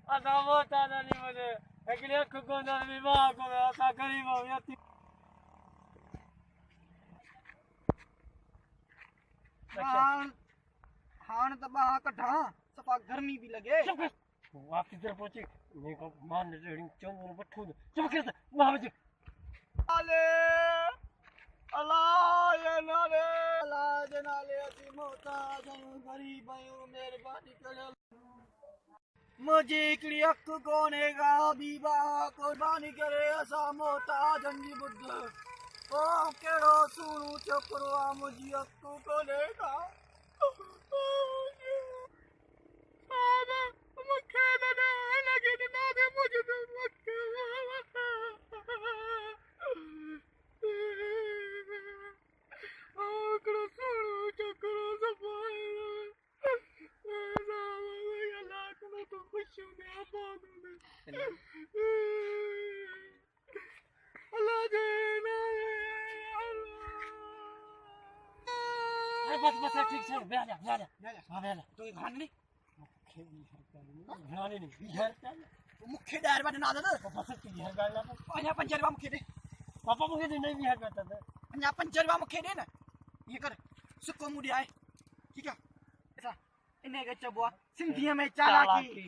असा मोठा नाही म्हणजे एकले अख्खं कोणा विवाह करू असा गरीब व्यक्ती हाँ तो बाहर कट्ठा सफा गर्मी भी लगे वापस इधर पहुंचे मैं को मान रेडिंग चों बठू चुप के वहां बजे अले अल्लाह ये नाले अल्लाह जे नाले असी मोहताज आयूं गरीब आयूं मेहरबानी करे मुझे हिकिड़ी अख कोन्हेगा बीबा कुर्बानी करे असा मोहताज जी बुध ओ केड़ो सुणू छोकरो आ मुझी अख कोन्हेगा बस ठीक है बेला हां बेला तो घान नहीं घान नहीं बिहार मुख्य डायर बटन आदत बस बिहार गाला अन्या 5 रुपया मुख्य दे पापा मुझे नहीं बिहार में था अन्या 5 रुपया मुख्य दे ना ये कर सुको मुड़ी आए ठीक है ऐसा इन्हें के चबुआ सिंधिया में चालाकी